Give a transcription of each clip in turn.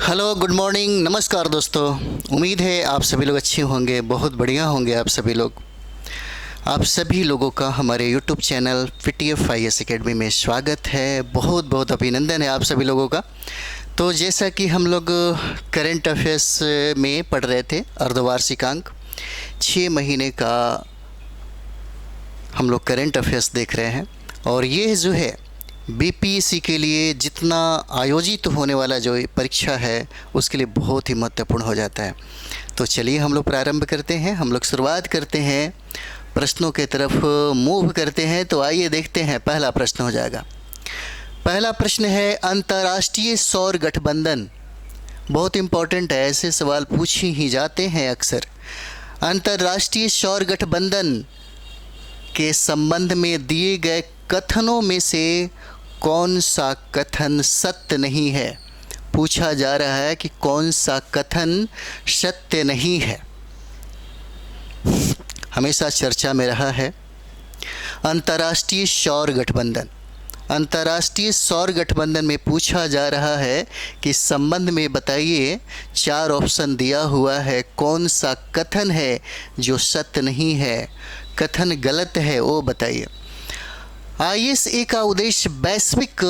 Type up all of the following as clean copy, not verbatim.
Hello, good morning, नमस्कार दोस्तों। उम्मीद है आप सभी लोग अच्छे होंगे, बहुत बढ़िया होंगे आप सभी लोग। आप सभी लोगों का हमारे यूट्यूब चैनल PTF एकेडमी में स्वागत है। बहुत बहुत अभिनंदन है आप सभी लोगों का। तो जैसा कि हम लोग करंट अफेयर्स में पढ़ रहे थे, अर्धवार्षिकांक 6 महीने का हम लोग करंट अफेयर्स देख रहे हैं। और ये जो है BPSC के लिए जितना आयोजित होने वाला जो परीक्षा है उसके लिए बहुत ही महत्वपूर्ण हो जाता है। तो चलिए हम लोग प्रारंभ करते हैं, हम लोग शुरुआत करते हैं, प्रश्नों के तरफ मूव करते हैं। तो आइए देखते हैं, पहला प्रश्न हो जाएगा। पहला प्रश्न है, अंतर्राष्ट्रीय सौर गठबंधन। बहुत इम्पोर्टेंट है, ऐसे सवाल पूछ ही जाते हैं अक्सर। अंतर्राष्ट्रीय सौर गठबंधन के संबंध में दिए गए कथनों में से कौन सा कथन सत्य नहीं है? पूछा जा रहा है कि कौन सा कथन सत्य नहीं है। हमेशा चर्चा में रहा है अंतर्राष्ट्रीय सौर गठबंधन। अंतर्राष्ट्रीय सौर गठबंधन में पूछा जा रहा है कि संबंध में बताइए, 4 ऑप्शन दिया हुआ है, कौन सा कथन है जो सत्य नहीं है, कथन गलत है, वो बताइए। ISA का उद्देश्य वैश्विक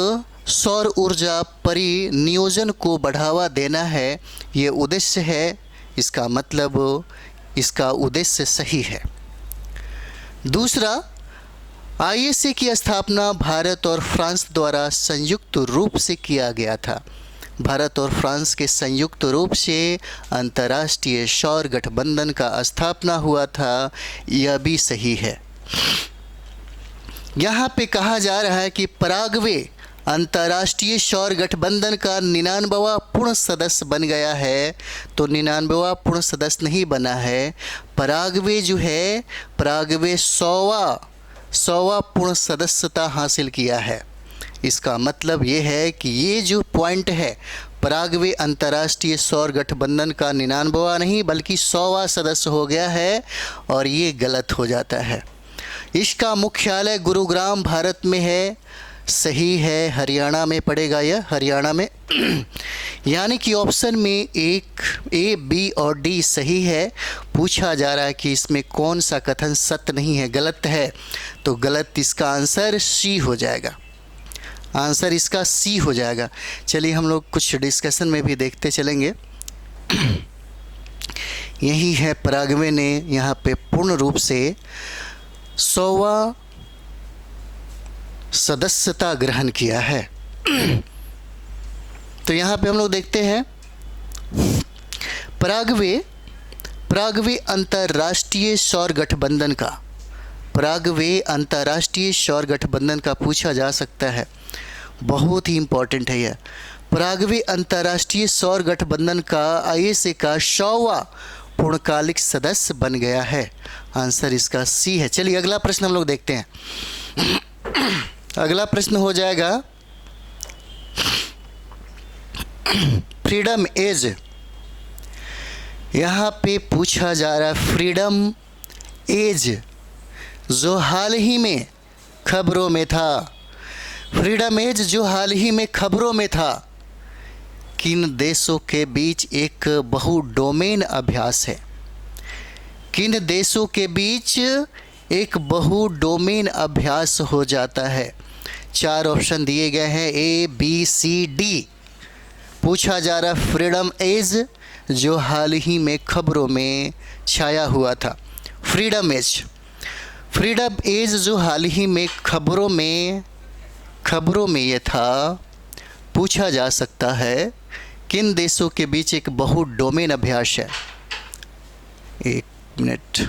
सौर ऊर्जा परिनियोजन को बढ़ावा देना है। ये उद्देश्य है, इसका मतलब इसका उद्देश्य सही है। दूसरा, ISA की स्थापना भारत और फ्रांस द्वारा संयुक्त रूप से किया गया था। भारत और फ्रांस के संयुक्त रूप से अंतर्राष्ट्रीय सौर गठबंधन का स्थापना हुआ था, यह भी सही है। यहाँ पे कहा जा रहा है कि पराग्वे अंतर्राष्ट्रीय सौर गठबंधन का 99वां पूर्ण सदस्य बन गया है। तो 99वां पूर्ण सदस्य नहीं बना है, पराग्वे जो है, पराग्वे 100वां पूर्ण सदस्यता हासिल किया है। इसका मतलब ये है कि ये जो पॉइंट है, पराग्वे अंतर्राष्ट्रीय सौर गठबंधन का 99वां नहीं बल्कि 100वां सदस्य हो गया है, और ये गलत हो जाता है। इसका मुख्यालय गुरुग्राम भारत में है, सही है। हरियाणा में पड़ेगा यह, हरियाणा में। यानी कि ऑप्शन में एक A, B और D सही है। पूछा जा रहा है कि इसमें कौन सा कथन सत्य नहीं है, गलत है। तो गलत इसका आंसर C हो जाएगा, आंसर इसका C हो जाएगा। चलिए हम लोग कुछ डिस्कशन में भी देखते चलेंगे। यही है, पराग्वे ने यहाँ पे पूर्ण रूप से 100वां सदस्यता ग्रहण किया है। तो यहाँ पे हम लोग देखते हैं, पराग्वे अंतर्राष्ट्रीय सौर गठबंधन का, पराग्वे अंतर्राष्ट्रीय सौर गठबंधन का पूछा जा सकता है। बहुत ही इम्पोर्टेंट है यह। पराग्वे अंतर्राष्ट्रीय सौर गठबंधन का ISA का 100वां पूर्णकालिक सदस्य बन गया है। आंसर इसका C है। चलिए अगला प्रश्न हम लोग देखते हैं। अगला प्रश्न हो जाएगा, फ्रीडम एज। यहाँ पे पूछा जा रहा है फ्रीडम एज, जो हाल ही में खबरों में था। फ्रीडम एज जो हाल ही में खबरों में था, किन देशों के बीच एक बहु डोमेन अभ्यास है? किन देशों के बीच एक बहु डोमेन अभ्यास हो जाता है? 4 ऑप्शन दिए गए हैं, A, B, C, D। पूछा जा रहा फ्रीडम एज जो हाल ही में खबरों में छाया हुआ था। फ्रीडम एज जो हाल ही में खबरों में ये था। पूछा जा सकता है किन देशों के बीच एक बहु डोमेन अभ्यास है? 1 मिनट।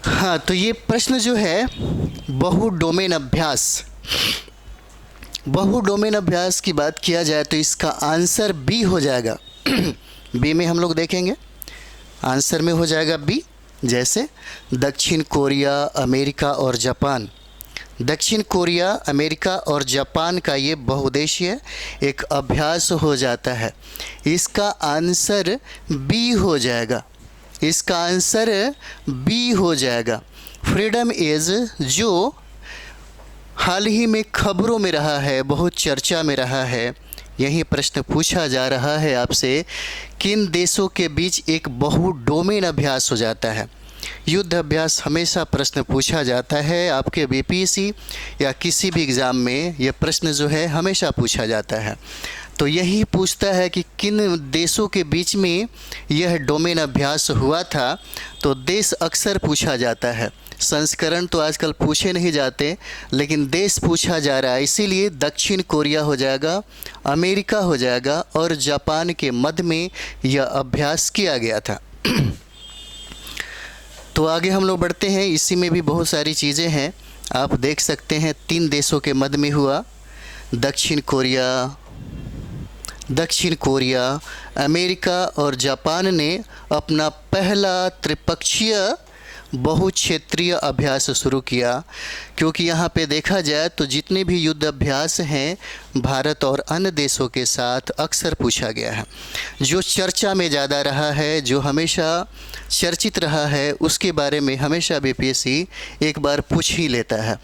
हाँ, तो ये प्रश्न जो है बहु डोमेन अभ्यास की बात किया जाए तो इसका आंसर B हो जाएगा। B में हम लोग देखेंगे, आंसर में हो जाएगा B। जैसे दक्षिण कोरिया, अमेरिका और जापान। दक्षिण कोरिया, अमेरिका और जापान का ये बहुउद्देशीय एक अभ्यास हो जाता है। इसका आंसर बी हो जाएगा। इसका आंसर बी हो जाएगा। फ्रीडम इज़ जो हाल ही में खबरों में रहा है, बहुत चर्चा में रहा है। यही प्रश्न पूछा जा रहा है आपसे, किन देशों के बीच एक बहु डोमेन अभ्यास हो जाता है। युद्ध अभ्यास हमेशा प्रश्न पूछा जाता है आपके बीपीएससी या किसी भी एग्ज़ाम में। यह प्रश्न जो है हमेशा पूछा जाता है। तो यही पूछता है कि किन देशों के बीच में यह डोमेन अभ्यास हुआ था। तो देश अक्सर पूछा जाता है, संस्करण तो आजकल पूछे नहीं जाते, लेकिन देश पूछा जा रहा है। इसीलिए दक्षिण कोरिया हो जाएगा, अमेरिका हो जाएगा और जापान के मध्य में यह अभ्यास किया गया था। तो आगे हम लोग बढ़ते हैं। इसी में भी बहुत सारी चीज़ें हैं, आप देख सकते हैं। 3 देशों के मध्य में हुआ, दक्षिण कोरिया, अमेरिका और जापान ने अपना पहला त्रिपक्षीय बहुक्षेत्रीय अभ्यास शुरू किया। क्योंकि यहाँ पे देखा जाए तो जितने भी युद्ध अभ्यास हैं भारत और अन्य देशों के साथ अक्सर पूछा गया है। जो चर्चा में ज़्यादा रहा है, जो हमेशा चर्चित रहा है, उसके बारे में हमेशा बीपीएससी एक बार पूछ ही लेता है।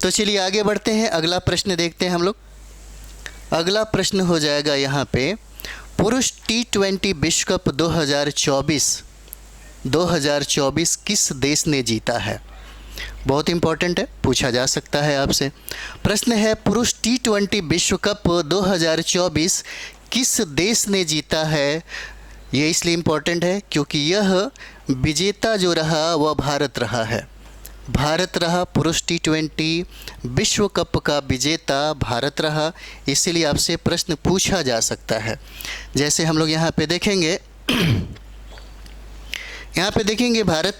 तो चलिए आगे बढ़ते हैं, अगला प्रश्न देखते हैं हम लोग। अगला प्रश्न हो जाएगा यहाँ पे, पुरुष T20 विश्व कप 2024 किस देश ने जीता है। बहुत इंपॉर्टेंट है, पूछा जा सकता है आपसे। प्रश्न है, पुरुष T20 विश्व कप 2024 किस देश ने जीता है। ये इसलिए इम्पोर्टेंट है क्योंकि यह विजेता जो रहा वह भारत रहा है। भारत रहा, पुरुष T20 विश्व कप का विजेता भारत रहा। इसीलिए आपसे प्रश्न पूछा जा सकता है। जैसे हम लोग यहाँ पे देखेंगे, भारत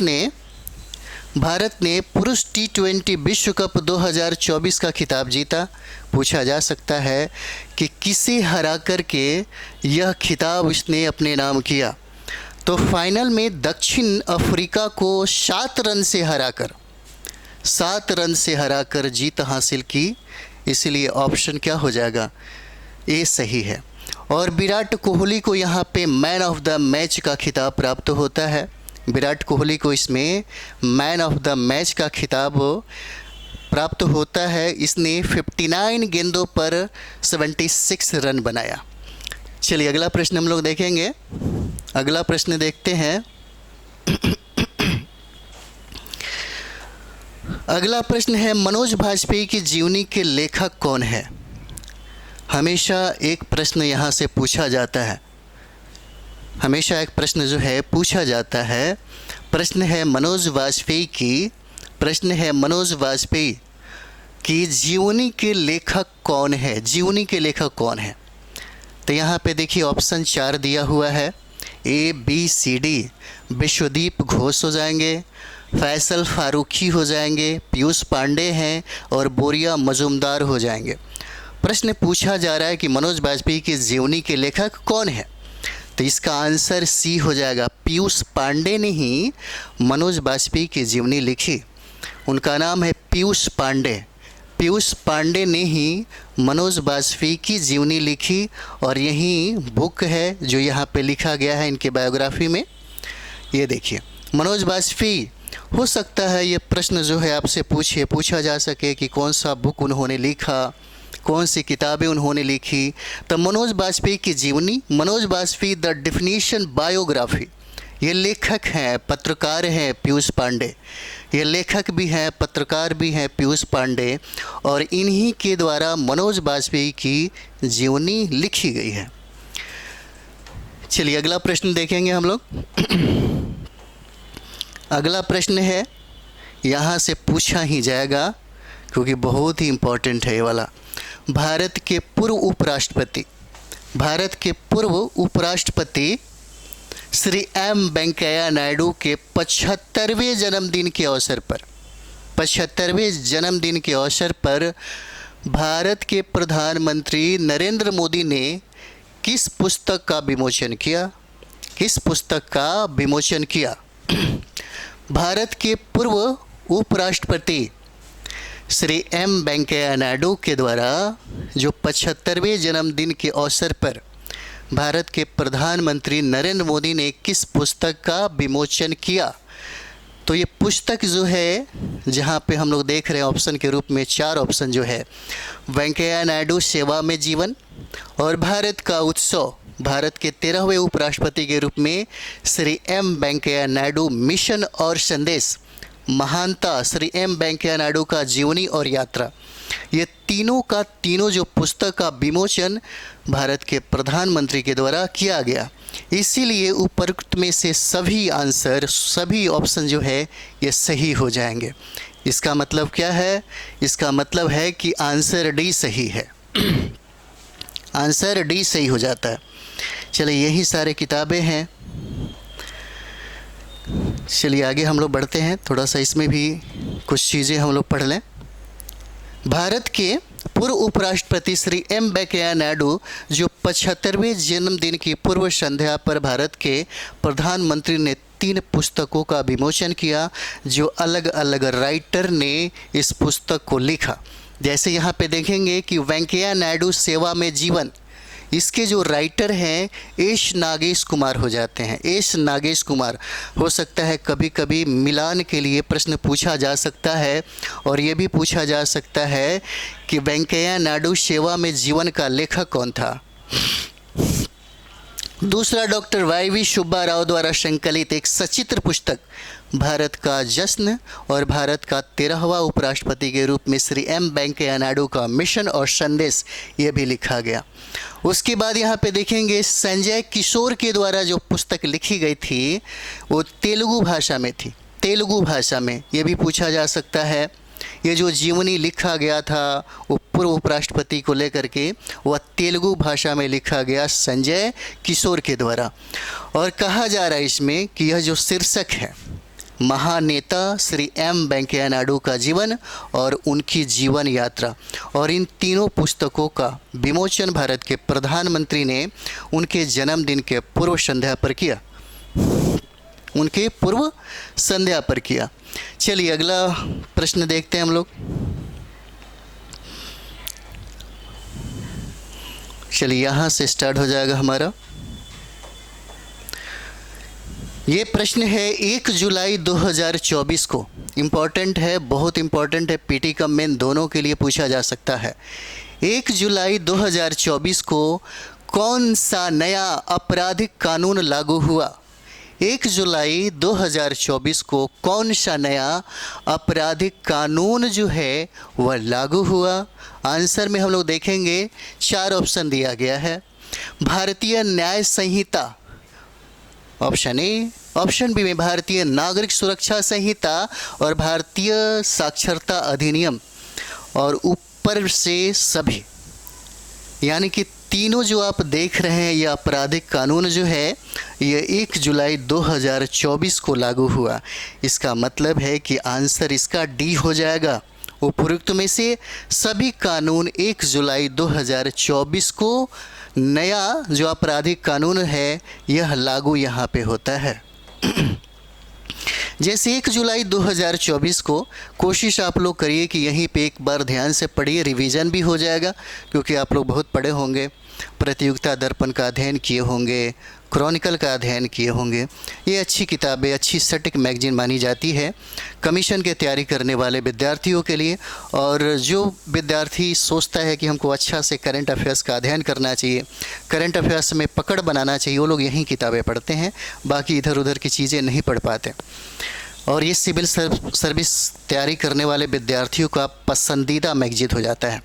ने पुरुष T20 विश्व कप 2024 का खिताब जीता। पूछा जा सकता है कि किसे हरा कर के यह खिताब इसने अपने नाम किया। तो फाइनल में दक्षिण अफ्रीका को 7 रन से हराकर जीत हासिल की। इसलिए ऑप्शन क्या हो जाएगा, ए सही है। और विराट कोहली को यहाँ पे मैन ऑफ द मैच का खिताब प्राप्त होता है। विराट कोहली को इसमें मैन ऑफ द मैच का खिताब प्राप्त होता है। इसने 59 गेंदों पर 76 रन बनाया। चलिए अगला प्रश्न हम लोग देखेंगे। अगला प्रश्न देखते हैं। अगला प्रश्न है, मनोज वाजपेयी की जीवनी के लेखक कौन है। हमेशा एक प्रश्न यहाँ से पूछा जाता है, हमेशा एक प्रश्न जो है पूछा जाता है। प्रश्न है मनोज वाजपेयी की जीवनी के लेखक कौन है। जीवनी के लेखक कौन है। तो यहाँ पे देखिए ऑप्शन 4 दिया हुआ है, A, B, C, D। Vishwadeep Ghosh हो जाएंगे, फैसल फारूकी हो जाएंगे, पीयूष पांडे हैं और बोरिया मजूमदार हो जाएंगे। प्रश्न पूछा जा रहा है कि मनोज वाजपेयी की जीवनी के लेखक कौन है। तो इसका आंसर सी हो जाएगा। पीयूष पांडे ने ही मनोज वाजपेयी की जीवनी लिखी। उनका नाम है पीयूष पांडे। पीयूष पांडे ने ही मनोज वाजपेयी की जीवनी लिखी और यही बुक है जो यहाँ पे लिखा गया है इनके बायोग्राफी में। ये देखिए मनोज वाजपेयी, हो सकता है ये प्रश्न जो है आपसे पूछा जा सके कि कौन सा बुक उन्होंने लिखा, कौन सी किताबें उन्होंने लिखी। तो मनोज वाजपेयी की जीवनी, Manoj Vajpayee the definition biography. ये लेखक हैं, पत्रकार हैं पीयूष पांडे। ये लेखक भी हैं, पत्रकार भी हैं पीयूष पांडे, और इन्हीं के द्वारा मनोज वाजपेयी की जीवनी लिखी गई है। चलिए अगला प्रश्न देखेंगे हम लोग। अगला प्रश्न है, यहाँ से पूछा ही जाएगा क्योंकि बहुत ही इम्पोर्टेंट है ये वाला। भारत के पूर्व उपराष्ट्रपति श्री एम वेंकैया नायडू के 75वें जन्मदिन के अवसर पर भारत के प्रधानमंत्री नरेंद्र मोदी ने किस पुस्तक का विमोचन किया। भारत के पूर्व उपराष्ट्रपति श्री एम वेंकैया नायडू के द्वारा जो 75वें जन्मदिन के अवसर पर भारत के प्रधानमंत्री नरेंद्र मोदी ने किस पुस्तक का विमोचन किया। तो ये पुस्तक जो है, जहाँ पे हम लोग देख रहे हैं ऑप्शन के रूप में 4 ऑप्शन जो है, वेंकैया नायडू सेवा में जीवन और भारत का उत्सव, भारत के 13वें उपराष्ट्रपति के रूप में श्री एम वेंकैया नायडू मिशन और संदेश, महानता श्री एम वेंकैया नायडू का जीवनी और यात्रा, ये तीनों का तीनों जो पुस्तक का विमोचन भारत के प्रधानमंत्री के द्वारा किया गया। इसीलिए उपरोक्त में से सभी आंसर, सभी ऑप्शन जो है ये सही हो जाएंगे। इसका मतलब क्या है? इसका मतलब है कि आंसर डी सही है। आंसर डी सही हो जाता है। चलिए, यही सारे किताबें हैं। चलिए आगे हम लोग बढ़ते हैं, थोड़ा सा इसमें भी कुछ चीज़ें हम लोग पढ़ लें। भारत के पूर्व उपराष्ट्रपति श्री एम वेंकैया नायडू जो 75वें जन्मदिन की पूर्व संध्या पर भारत के प्रधानमंत्री ने 3 पुस्तकों का विमोचन किया, जो अलग अलग राइटर ने इस पुस्तक को लिखा। जैसे यहाँ पे देखेंगे कि वेंकैया नायडू सेवा में जीवन, इसके जो राइटर हैं एस नागेश कुमार हो जाते हैं। एस नागेश कुमार, हो सकता है कभी कभी मिलान के लिए प्रश्न पूछा जा सकता है, और ये भी पूछा जा सकता है कि वेंकैया नायडू सेवा में जीवन का लेखक कौन था। दूसरा, डॉक्टर वाई.वी. सुब्बा राव द्वारा संकलित एक सचित्र पुस्तक भारत का जश्न और भारत का 13वां उपराष्ट्रपति के रूप में श्री एम वेंकैया नायडू का मिशन और संदेश, ये भी लिखा गया। उसके बाद यहाँ पे देखेंगे संजय किशोर के द्वारा जो पुस्तक लिखी गई थी वो तेलुगु भाषा में थी। तेलुगु भाषा में ये भी पूछा जा सकता है। ये जो जीवनी लिखा गया था वो पूर्व उपराष्ट्रपति को लेकर के, वह तेलुगु भाषा में लिखा गया संजय किशोर के द्वारा। और कहा जा रहा है इसमें कि यह जो शीर्षक है, महानेता श्री एम वेंकैया नायडू का जीवन और उनकी जीवन यात्रा, और इन तीनों पुस्तकों का विमोचन भारत के प्रधानमंत्री ने उनके जन्मदिन के पूर्व संध्या पर किया। उनके पूर्व संध्या पर किया। चलिए अगला प्रश्न देखते हैं हम लोग। चलिए यहाँ से स्टार्ट हो जाएगा हमारा। ये प्रश्न है 1 जुलाई 2024 को, इम्पॉर्टेंट है, बहुत इम्पॉर्टेंट है, पीटी कम मेन दोनों के लिए पूछा जा सकता है। 1 जुलाई 2024 को कौन सा नया आपराधिक कानून लागू हुआ? 1 जुलाई 2024 को कौन सा नया आपराधिक कानून जो है वह लागू हुआ? आंसर में हम लोग देखेंगे 4 ऑप्शन दिया गया है। भारतीय न्याय संहिता ऑप्शन ए, ऑप्शन बी में भारतीय नागरिक सुरक्षा संहिता और भारतीय साक्षरता अधिनियम, और ऊपर से सभी, यानी कि तीनों जो आप देख रहे हैं ये आपराधिक कानून जो है ये 1 जुलाई 2024 को लागू हुआ। इसका मतलब है कि आंसर इसका डी हो जाएगा। उपरोक्त में से सभी कानून 1 जुलाई 2024 को नया जो आपराधिक कानून है यह लागू यहाँ पे होता है। जैसे 1 जुलाई 2024 को कोशिश आप लोग करिए कि यहीं पे एक बार ध्यान से पढ़िए, रिवीजन भी हो जाएगा, क्योंकि आप लोग बहुत पढ़े होंगे, प्रतियोगिता दर्पण का अध्ययन किए होंगे, क्रॉनिकल का अध्ययन किए होंगे। ये अच्छी किताबें, अच्छी सटीक मैगजीन मानी जाती है कमीशन की तैयारी करने वाले विद्यार्थियों के लिए। और जो विद्यार्थी सोचता है कि हमको अच्छा से करंट अफेयर्स का अध्ययन करना चाहिए, करंट अफेयर्स में पकड़ बनाना चाहिए, वो लोग यही किताबें पढ़ते हैं, बाकी इधर उधर की चीज़ें नहीं पढ़ पाते। और ये सिविल सर्विस तैयारी करने वाले विद्यार्थियों का पसंदीदा मैगजीन हो जाता है।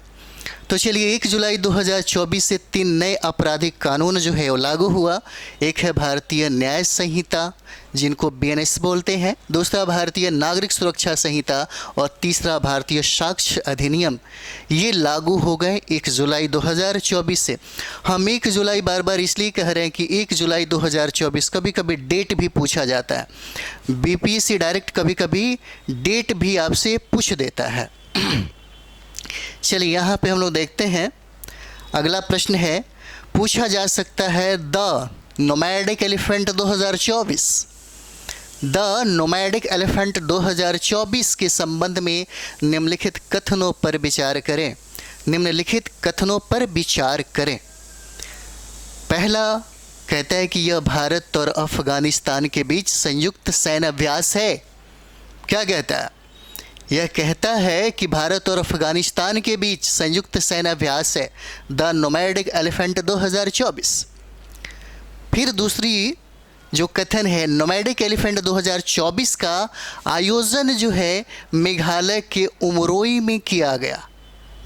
तो चलिए 1 जुलाई 2024 से 3 नए आपराधिक कानून जो है वो लागू हुआ। एक है भारतीय न्याय संहिता जिनको बीएनएस बोलते हैं, दूसरा भारतीय नागरिक सुरक्षा संहिता और तीसरा भारतीय साक्ष्य अधिनियम। ये लागू हो गए 1 जुलाई 2024 से। हम 1 जुलाई बार बार इसलिए कह रहे हैं कि 1 जुलाई 2024 कभी कभी डेट भी पूछा जाता है। बीपीएससी डायरेक्ट कभी कभी डेट भी आपसे पूछ देता है। चलिए यहाँ पे हम लोग देखते हैं अगला प्रश्न है, पूछा जा सकता है the nomadic elephant 2024। The nomadic elephant 2024 के संबंध में निम्नलिखित कथनों पर विचार करें। निम्नलिखित कथनों पर विचार करें। पहला कहता है कि यह भारत और अफगानिस्तान के बीच संयुक्त सैन्य अभ्यास है। क्या कहता है? यह कहता है कि भारत और अफगानिस्तान के बीच संयुक्त सैन्य अभ्यास है, द नोमैडिक एलिफेंट 2024। फिर दूसरी जो कथन है, नोमैडिक एलिफेंट 2024 का आयोजन जो है मेघालय के उमरोई में किया गया।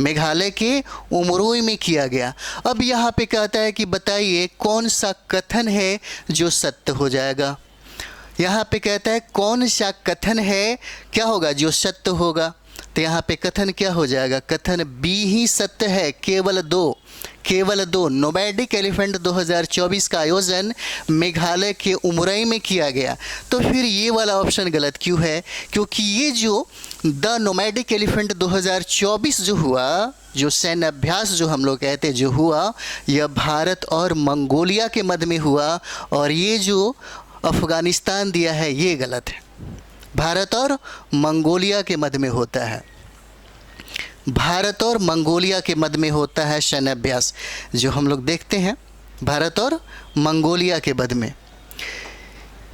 मेघालय के उमरोई में किया गया। अब यहाँ पे कहता है कि बताइए कौन सा कथन है जो सत्य हो जाएगा। यहाँ पे कहता है कौन सा कथन है क्या होगा जो सत्य होगा। तो यहाँ पे कथन क्या हो जाएगा? कथन बी ही सत्य है, केवल दो। नोमैडिक एलिफेंट 2024 का आयोजन मेघालय के उमरोई में किया गया। तो फिर ये वाला ऑप्शन गलत क्यों है? क्योंकि ये जो द नोमैडिक एलिफेंट 2024 जो हुआ, जो सैन्य अभ्यास जो हम लोग कहते हैं जो हुआ, यह भारत और मंगोलिया के मध्य में हुआ। और ये जो अफगानिस्तान दिया है ये गलत है। भारत और मंगोलिया के मध्य में होता है। भारत और मंगोलिया के मध्य में होता है सैन्य अभ्यास जो हम लोग देखते हैं भारत और मंगोलिया के मध्य में।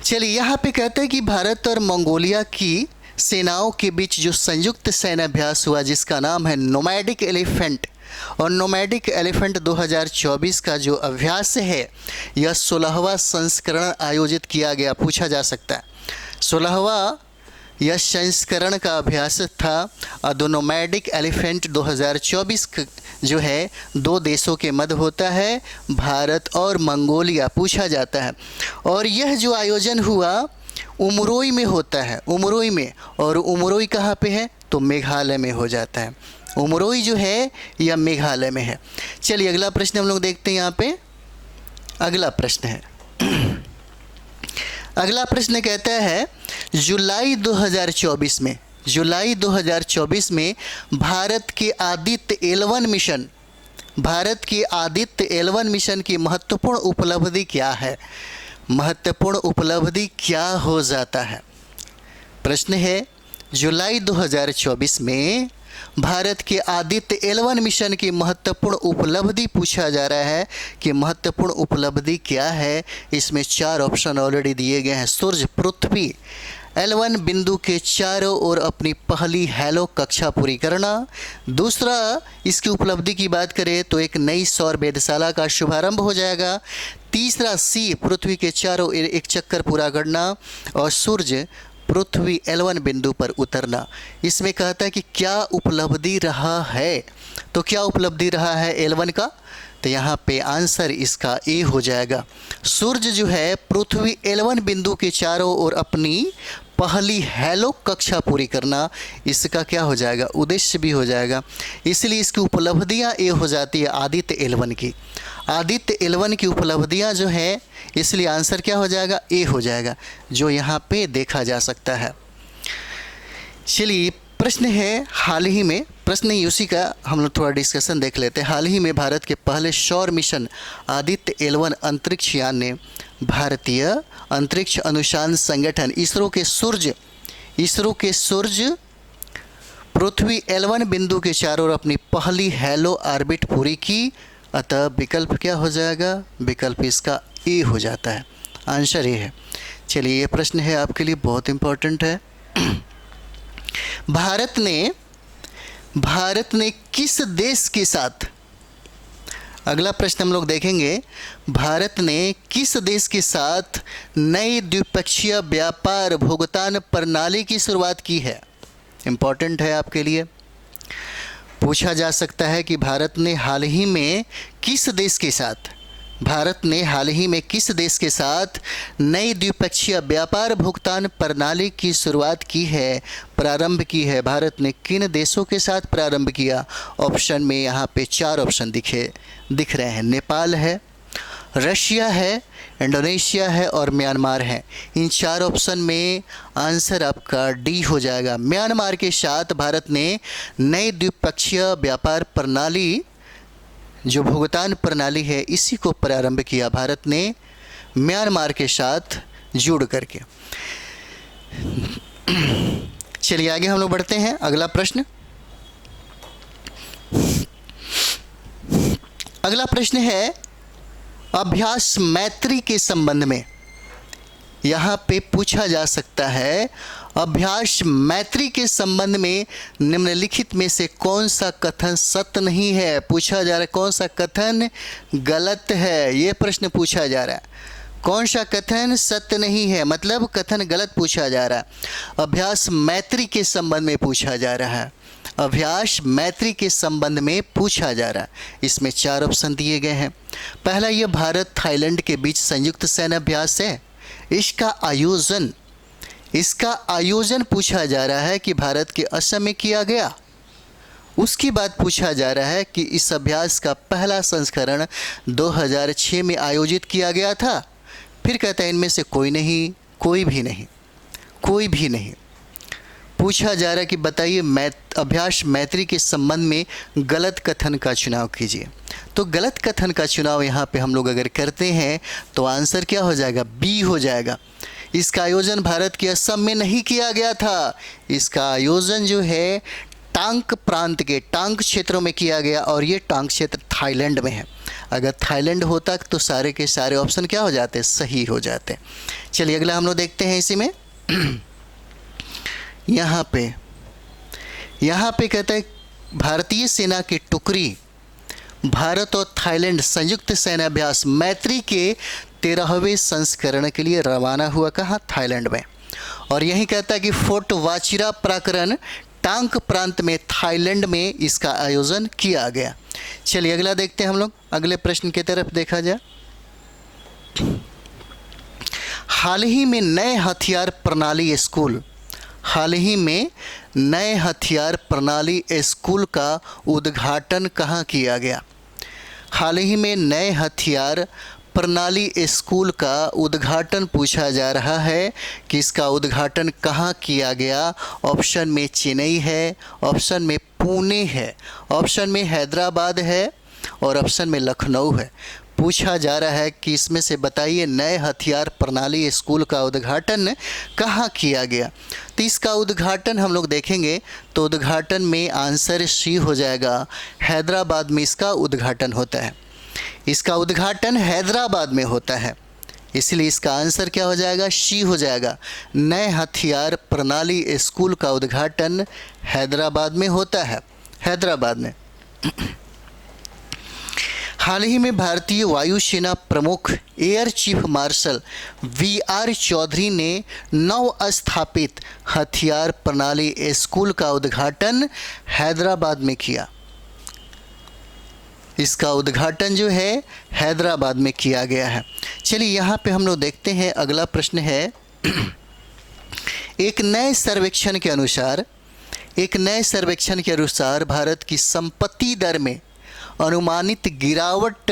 चलिए यहाँ पे कहते हैं कि भारत और मंगोलिया की सेनाओं के बीच जो संयुक्त सैन्य अभ्यास हुआ जिसका नाम है नोमैडिक एलिफेंट, और नोमैडिक एलिफेंट 2024 का जो अभ्यास है यह 16वां संस्करण आयोजित किया गया। पूछा जा सकता है 16वां यह संस्करण का अभ्यास था। द नोमैडिक एलिफेंट 2024 जो है दो देशों के मध्य होता है, भारत और मंगोलिया। पूछा जाता है और यह जो आयोजन हुआ उमरोई में होता है, उमरोई में। और उमरोई कहाँ पे है? तो मेघालय में हो जाता है। उमरोई जो है यह मेघालय में है। चलिए अगला प्रश्न हम लोग देखते हैं। यहाँ पे अगला प्रश्न है अगला प्रश्न कहता है जुलाई 2024 में भारत के आदित्य L1 मिशन की महत्वपूर्ण उपलब्धि क्या है? महत्वपूर्ण उपलब्धि क्या हो जाता है? प्रश्न है जुलाई 2024 में भारत के आदित्य L1 मिशन की महत्वपूर्ण उपलब्धि पूछा जा रहा है कि महत्वपूर्ण उपलब्धि क्या है। इसमें 4 ऑप्शन ऑलरेडी दिए गए हैं। सूर्य पृथ्वी L1 बिंदु के चारों ओर अपनी पहली हैलो कक्षा पूरी करना। दूसरा, इसकी उपलब्धि की बात करें तो एक नई सौर वेधशाला का शुभारंभ हो जाएगा। तीसरा, सी पृथ्वी के चारों ओर एक चक्कर पूरा करना। और सूर्य पृथ्वी L1 बिंदु पर उतरना। इसमें कहता है कि क्या उपलब्धि रहा है, तो क्या उपलब्धि रहा है L1 का? तो यहाँ पे आंसर इसका ए हो जाएगा। सूर्य जो है पृथ्वी L1 बिंदु के चारों ओर अपनी पहली हैलो कक्षा पूरी करना, इसका क्या हो जाएगा? उद्देश्य भी हो जाएगा। इसलिए इसकी उपलब्धियाँ ए हो जाती है आदित्य L1 की। आदित्य L1 की उपलब्धियाँ जो है, इसलिए आंसर क्या हो जाएगा? ए हो जाएगा, जो यहाँ पे देखा जा सकता है। चलिए प्रश्न है हाल ही में, प्रश्न ही उसी का हम लोग थोड़ा डिस्कशन देख लेते हैं। हाल ही में भारत के पहले सौर मिशन आदित्य L1 अंतरिक्ष यान ने भारतीय अंतरिक्ष अनुसंधान संगठन इसरो के सूर्य पृथ्वी L1 बिंदु के चारों ओर अपनी पहली हैलो ऑर्बिट पूरी की। अतः विकल्प क्या हो जाएगा? विकल्प इसका ए हो जाता है। आंसर ए है। चलिए ये प्रश्न है आपके लिए बहुत इम्पोर्टेंट है। भारत ने किस देश के साथ, अगला प्रश्न हम लोग देखेंगे, भारत ने किस देश के साथ नई द्विपक्षीय व्यापार भुगतान प्रणाली की शुरुआत की है? इम्पोर्टेंट है आपके लिए। पूछा जा सकता है कि भारत ने हाल ही में किस देश के साथ नई द्विपक्षीय व्यापार भुगतान प्रणाली की शुरुआत की है, प्रारंभ की है। भारत ने किन देशों के साथ प्रारंभ किया? ऑप्शन में यहाँ पे 4 ऑप्शन दिख रहे हैं। नेपाल है, रशिया है, इंडोनेशिया है और म्यांमार है। इन 4 ऑप्शन में आंसर आपका डी हो जाएगा। म्यांमार के साथ भारत ने नई द्विपक्षीय व्यापार प्रणाली, जो भुगतान प्रणाली है, इसी को प्रारंभ किया भारत ने म्यांमार के साथ जुड़ करके। चलिए आगे हम लोग बढ़ते हैं। अगला प्रश्न, अगला प्रश्न है अभ्यास मैत्री के संबंध में। यहाँ पे पूछा जा सकता है अभ्यास मैत्री के संबंध में निम्नलिखित में से कौन सा कथन सत्य नहीं है। पूछा जा रहा है कौन सा कथन गलत है, ये प्रश्न पूछा जा रहा है। कौन सा कथन सत्य नहीं है, मतलब कथन गलत पूछा जा रहा है। अभ्यास मैत्री के संबंध में पूछा जा रहा है, अभ्यास मैत्री के संबंध में पूछा जा रहा है। इसमें 4 ऑप्शन दिए गए हैं। पहला, यह भारत थाईलैंड के बीच संयुक्त सैन्य अभ्यास है। इसका आयोजन पूछा जा रहा है कि भारत के असम में किया गया। उसके बाद पूछा जा रहा है कि इस अभ्यास का पहला संस्करण 2006 में आयोजित किया गया था। फिर कहता है इनमें से कोई भी नहीं। पूछा जा रहा है कि बताइए अभ्यास मैत्री के संबंध में गलत कथन का चुनाव कीजिए। तो गलत कथन का चुनाव यहाँ पे हम लोग अगर करते हैं तो आंसर क्या हो जाएगा, बी हो जाएगा। इसका आयोजन भारत के असम में नहीं किया गया था। इसका आयोजन जो है टांग प्रांत के टांग क्षेत्रों में किया गया, और ये टांग क्षेत्र थाईलैंड में है। अगर थाईलैंड होता तो सारे के सारे ऑप्शन क्या हो जाते, सही हो जाते। चलिए अगला हम लोग देखते हैं इसी में। यहाँ पे कहता है भारतीय सेना की टुकड़ी भारत और थाईलैंड संयुक्त सैन्य अभ्यास मैत्री के 13वें संस्करण के लिए रवाना हुआ, कहाँ, थाईलैंड में। और यही कहता है कि फोर्ट वाचिरा प्राकरण टांग प्रांत में थाईलैंड में इसका आयोजन किया गया। चलिए अगला देखते हैं हम लोग, अगले प्रश्न की तरफ देखा जाए। हाल ही में नए हथियार प्रणाली स्कूल का उद्घाटन कहाँ किया गया। हाल ही में नए हथियार प्रणाली स्कूल का उद्घाटन पूछा जा रहा है कि इसका उद्घाटन कहाँ किया गया। ऑप्शन में चेन्नई है, ऑप्शन में पुणे है, ऑप्शन में हैदराबाद है और ऑप्शन में लखनऊ है। पूछा जा रहा है कि इसमें से बताइए नए हथियार प्रणाली स्कूल का उद्घाटन कहाँ किया गया। तो इसका उद्घाटन हम लोग देखेंगे तो उद्घाटन में आंसर सी हो जाएगा, हैदराबाद में इसका उद्घाटन होता है। इसका उद्घाटन हैदराबाद में होता है, इसलिए इसका आंसर क्या हो जाएगा, सी हो जाएगा। नए हथियार प्रणाली स्कूल का उद्घाटन हैदराबाद में होता है, हैदराबाद में। हाल ही में भारतीय वायुसेना प्रमुख air chief marshal V R. Chaudhari ने नव स्थापित हथियार प्रणाली स्कूल का उद्घाटन हैदराबाद में किया। इसका उद्घाटन जो है हैदराबाद में किया गया है। चलिए यहाँ पे हम लोग देखते हैं, अगला प्रश्न है एक नए सर्वेक्षण के अनुसार भारत की संपत्ति दर में अनुमानित गिरावट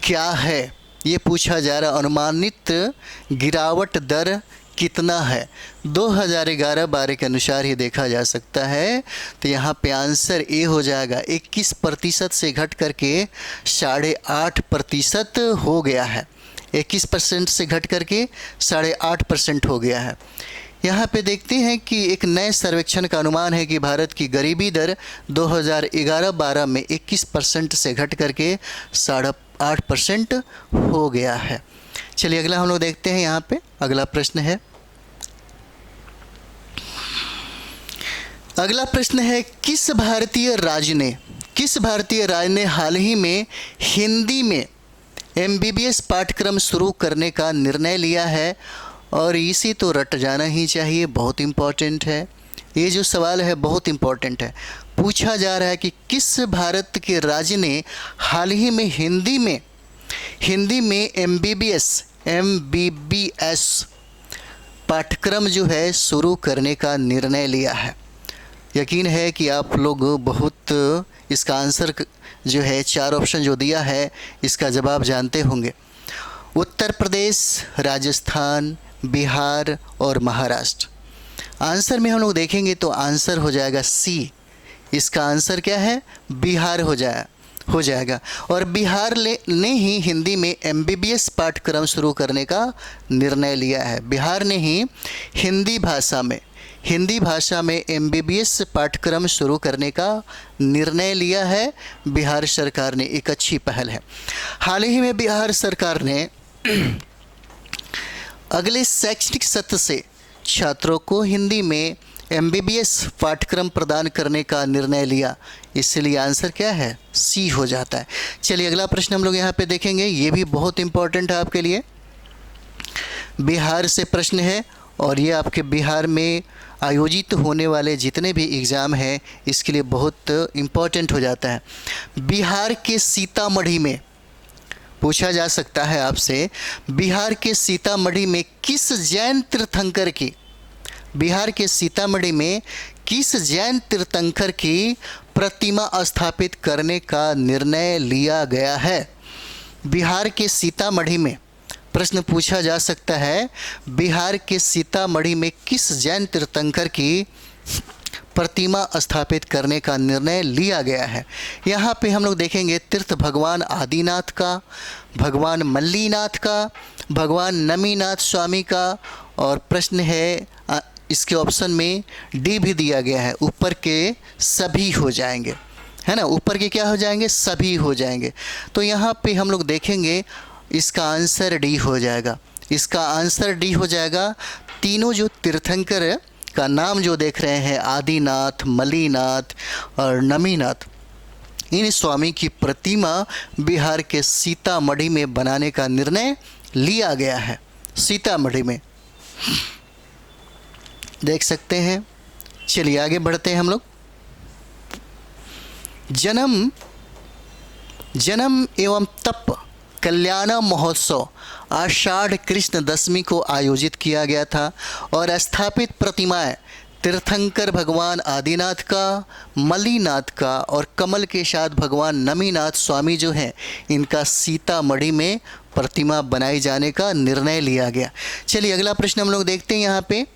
क्या है, ये पूछा जा रहा। अनुमानित गिरावट दर कितना है, 2011-12 के अनुसार ही देखा जा सकता है। तो यहाँ पे आंसर ए हो जाएगा, 21% से घट करके 8.5% हो गया है। 21% से घट करके 8.5% हो गया है। यहाँ पे देखते हैं कि एक नए सर्वेक्षण का अनुमान है कि भारत की गरीबी दर 2011-12 में 21% से घट करके 8.5% हो गया है। चलिए अगला हम लोग देखते हैं। यहाँ पे अगला प्रश्न है, किस भारतीय राज्य ने हाल ही में हिंदी में MBBS पाठ्यक्रम शुरू करने का निर्णय लिया है। और इसे तो रट जाना ही चाहिए, बहुत इम्पोर्टेंट है। ये जो सवाल है बहुत इम्पोर्टेंट है। पूछा जा रहा है कि किस भारत के राज्य ने हाल ही में हिंदी में MBBS पाठ्यक्रम जो है शुरू करने का निर्णय लिया है। यकीन है कि आप लोग बहुत इसका आंसर जो है 4 ऑप्शन जो दिया है इसका जवाब जानते होंगे। उत्तर प्रदेश, राजस्थान, बिहार और महाराष्ट्र। आंसर में हम लोग देखेंगे तो आंसर हो जाएगा सी। इसका आंसर क्या है, बिहार हो जाए। हो जाएगा। और बिहार ने ही हिंदी में MBBS पाठ्यक्रम शुरू करने का निर्णय लिया है। बिहार ने ही हिंदी भाषा में MBBS पाठ्यक्रम शुरू करने का निर्णय लिया है बिहार सरकार ने। एक अच्छी पहल है। हाल ही में बिहार सरकार ने अगले शैक्षणिक सत्र से छात्रों को हिंदी में MBBS पाठ्यक्रम प्रदान करने का निर्णय लिया, इसलिए आंसर क्या है? C हो जाता है। चलिए अगला प्रश्न हम लोग यहाँ पे देखेंगे, ये भी बहुत इम्पोर्टेंट है आपके लिए। बिहार से प्रश्न है और ये आपके बिहार में आयोजित होने वाले जितने भी एग्ज़ाम हैं इसके लिए बहुत इम्पोर्टेंट हो जाता है। बिहार के सीतामढ़ी में पूछा जा सकता है आपसे, बिहार के सीतामढ़ी में किस जैन तीर्थंकर की प्रतिमा स्थापित करने का निर्णय लिया गया है? बिहार के सीतामढ़ी में प्रश्न पूछा जा सकता है, बिहार के सीतामढ़ी में किस जैन तीर्थंकर की प्रतिमा स्थापित करने का निर्णय लिया गया है? यहाँ पे हम लोग देखेंगे तीर्थ भगवान आदिनाथ का, भगवान मल्लीनाथ का, भगवान नमीनाथ स्वामी का, और प्रश्न है इसके ऑप्शन में डी भी दिया गया है, ऊपर के सभी हो जाएंगे, है ना, ऊपर के क्या हो जाएंगे? सभी हो जाएंगे। तो यहाँ पे हम लोग देखेंगे इसका आंसर डी हो जाएगा। इसका आंसर डी हो जाएगा। तीनों जो तीर्थंकर का नाम जो देख रहे हैं, आदिनाथ, मल्लीनाथ और नमीनाथ, इन स्वामी की प्रतिमा बिहार के सीतामढ़ी में बनाने का निर्णय लिया गया है। सीतामढ़ी में देख सकते हैं। चलिए आगे बढ़ते हैं हम लोग। जन्म एवं तप कल्याण महोत्सव आषाढ़ कृष्ण दशमी को आयोजित किया गया था और स्थापित प्रतिमाएं तीर्थंकर भगवान आदिनाथ का, मल्लीनाथ का और कमल के साथ भगवान नमीनाथ स्वामी जो हैं, इनका सीतामढ़ी में प्रतिमा बनाई जाने का निर्णय लिया गया। चलिए अगला प्रश्न हम लोग देखते हैं। यहाँ पे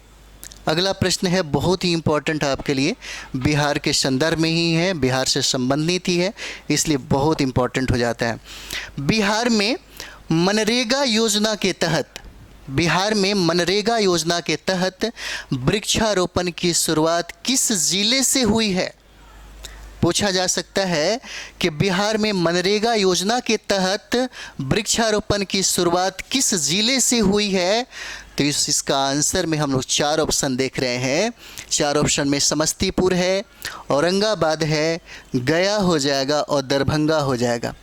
अगला प्रश्न है बहुत ही इम्पोर्टेंट आपके लिए, बिहार के संदर्भ में ही है, बिहार से संबंधित ही है, इसलिए बहुत इम्पोर्टेंट हो जाता है। बिहार में मनरेगा योजना के तहत वृक्षारोपण की शुरुआत किस जिले से हुई है? पूछा जा सकता है कि बिहार में मनरेगा योजना के तहत वृक्षारोपण की शुरुआत किस जिले से हुई है? तो इसका आंसर में हम लोग 4 ऑप्शन देख रहे हैं। 4 ऑप्शन में समस्तीपुर है, औरंगाबाद है, गया हो जाएगा और दरभंगा हो जाएगा।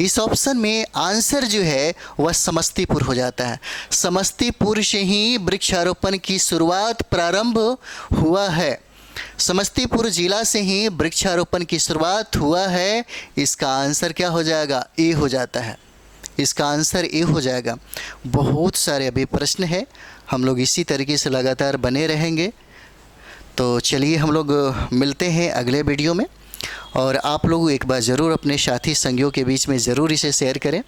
इस ऑप्शन में आंसर जो है वह समस्तीपुर हो जाता है। समस्तीपुर से ही वृक्षारोपण की शुरुआत प्रारंभ हुआ है। समस्तीपुर जिला से ही वृक्षारोपण की शुरुआत हुआ है। इसका आंसर क्या हो जाएगा? ए हो जाता है। इसका आंसर ए हो जाएगा। बहुत सारे अभी प्रश्न है, हम लोग इसी तरीके से लगातार बने रहेंगे। तो चलिए हम लोग मिलते हैं अगले वीडियो में, और आप लोग एक बार ज़रूर अपने साथी संगियों के बीच में ज़रूर इसे शेयर करें,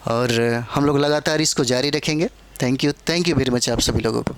और हम लोग लगातार इसको जारी रखेंगे। थैंक यू वेरी मच आप सभी लोगों को।